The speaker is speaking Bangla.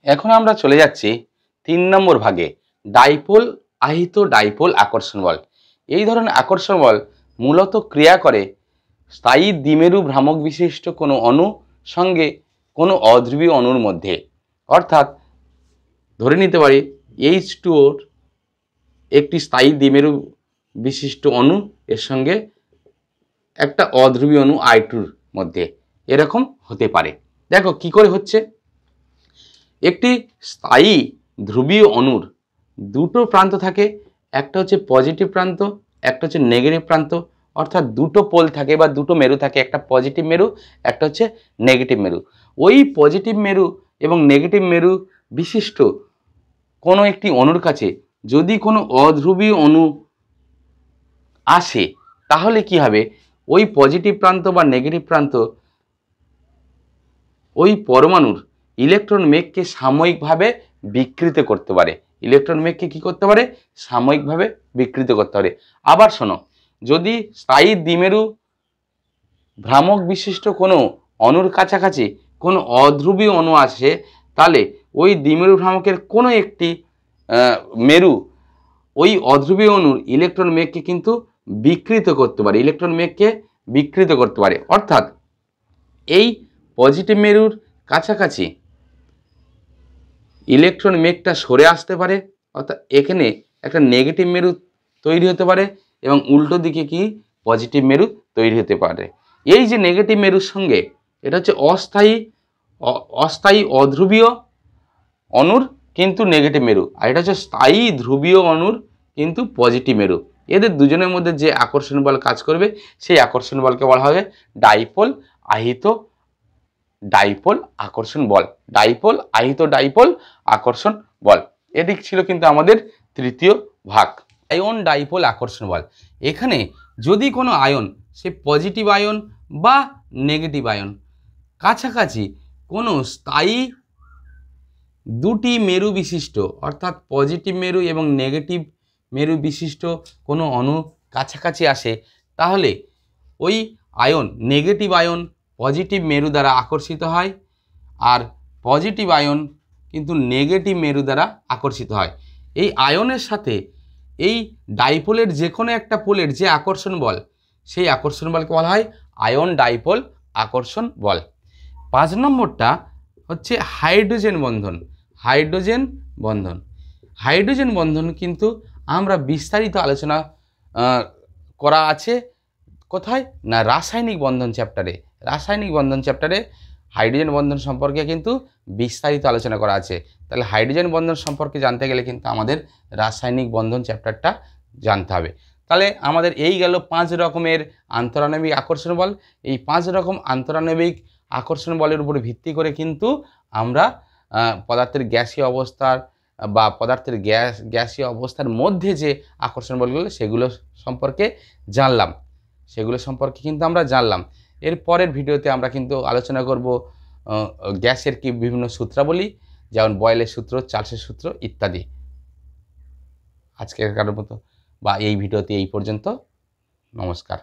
এখন আমরা চলে যাচ্ছি 3 নম্বর ভাগে, ডাইপোল আহিত ডাইপোল আকর্ষণ বল। এই ধরনের আকর্ষণ বল মূলত ক্রিয়া করে স্থায়ী দ্বিমেরু ভ্রামক বিশিষ্ট কোনো অণু সঙ্গে কোনো অধ্রুবীয় অণুর মধ্যে। অর্থাৎ ধরে নিতে পারি H2O একটি স্থায়ী দ্বিমেরু বিশিষ্ট অণু, এর সঙ্গে একটা অধ্রুবীয় অণু I2 মধ্যে, এরকম হতে পারে। দেখো কি করে হচ্ছে। একটি স্থায়ী ধ্রুবীয় অণুর দুটো প্রান্ত থাকে, একটা হচ্ছে পজিটিভ প্রান্ত, একটা হচ্ছে নেগেটিভ প্রান্ত। অর্থাৎ দুটো পোল থাকে বা দুটো মেরু থাকে, একটা পজিটিভ মেরু, একটা হচ্ছে নেগেটিভ মেরু। ওই পজিটিভ মেরু এবং নেগেটিভ মেরু বিশিষ্ট কোনো একটি অণুর কাছে যদি কোনো অধ্রুবীয় অণু আসে, তাহলে কি হবে, ওই পজিটিভ প্রান্ত বা নেগেটিভ প্রান্ত ওই পরমাণুর ইলেকট্রন মেঘকে সাময়িকভাবে বিকৃত করতে পারে। ইলেকট্রন মেঘকে কি করতে পারে, সাময়িকভাবে বিকৃত করতে পারে। আবার শোনো, যদি স্থায়ী দ্বিমেরু ভ্রামক বিশিষ্ট কোনো অণুর কাছাকাছি কোনো অধ্রুবীয় অণু আসে, তাহলে ওই দ্বিমেরু ভ্রামকের কোনো একটি মেরু ওই অধ্রুবীয় অণুর ইলেকট্রন মেঘকে কিন্তু বিকৃত করতে পারে, ইলেকট্রন মেঘকে বিকৃত করতে পারে। অর্থাৎ এই পজিটিভ মেরুর কাছাকাছি ইলেকট্রন মেঘটা সরে আসতে পারে, অর্থাৎ এখানে একটা নেগেটিভ মেরু তৈরি হতে পারে এবং উল্টো দিকে কি পজিটিভ মেরু তৈরি হতে পারে। এই যে নেগেটিভ মেরুর সঙ্গে, এটা হচ্ছে অস্থায়ী অধ্রুবীয় অণুর কিন্তু নেগেটিভ মেরু, আর এটা হচ্ছে স্থায়ী ধ্রুবীয় অণুর কিন্তু পজিটিভ মেরু। এদের দুজনের মধ্যে যে আকর্ষণ বল কাজ করবে, সেই আকর্ষণ বলকে বলা হবে ডাইপোল আহিত ডাইপোল আকর্ষণ বল। ডাইপোল আহিত ডাইপোল আকর্ষণ বল। এটি ছিল কিন্তু আমাদের তৃতীয় ভাগ, আয়ন ডাইপোল আকর্ষণ বল। এখানে যদি কোনো আয়ন, সে পজিটিভ আয়ন বা নেগেটিভ আয়ন, কাছাকাছি কোনো স্থায়ী দুটি মেরু বিশিষ্ট, অর্থাৎ পজিটিভ মেরু এবং নেগেটিভ মেরু বিশিষ্ট কোনো অণু কাছাকাছি আসে, তাহলে ওই আয়ন, নেগেটিভ আয়ন পজিটিভ মেরু দ্বারা আকর্ষিত হয়, আর পজিটিভ আয়ন কিন্তু নেগেটিভ মেরু দ্বারা আকর্ষিত হয়। এই আয়নের সাথে এই ডাইপোলের যে কোনো একটা পোলের যে আকর্ষণ বল, সেই আকর্ষণ বলকে বলা হয় আয়ন ডাইপোল আকর্ষণ বল। 5 নম্বরটা হচ্ছে হাইড্রোজেন বন্ধন। হাইড্রোজেন বন্ধন, হাইড্রোজেন বন্ধন কিন্তু আমরা বিস্তারিত আলোচনা করা আছে কোথায় না, রাসায়নিক বন্ধন চ্যাপ্টারে। রাসায়নিক বন্ধন চ্যাপ্টারে হাইড্রোজেন বন্ধন সম্পর্কে কিন্তু বিস্তারিত আলোচনা করা আছে। তাহলে হাইড্রোজেন বন্ধন সম্পর্কে জানতে গেলে কিন্তু আমাদের রাসায়নিক বন্ধন চ্যাপ্টারটা জানতে হবে। তাহলে আমাদের এই গেল 5 রকমের আন্তরাণবিক আকর্ষণ বল। এই 5 রকম আন্তরাণবিক আকর্ষণ বলের উপর ভিত্তি করে কিন্তু আমরা পদার্থের গ্যাসীয় অবস্থার বা পদার্থের গ্যাসীয় অবস্থার মধ্যে যে আকর্ষণ বলগুলো, সেগুলো সম্পর্কে জানলাম, সেগুলো সম্পর্কে কিন্তু আমরা জানলাম। এর পরের ভিডিওতে আমরা কিন্তু আলোচনা করব গ্যাসের কি বিভিন্ন সূত্রাবলী, যেমন বয়েলের সূত্র, চার্লসের সূত্র ইত্যাদি। আজকের মতো বা এই ভিডিওতে এই পর্যন্ত। নমস্কার।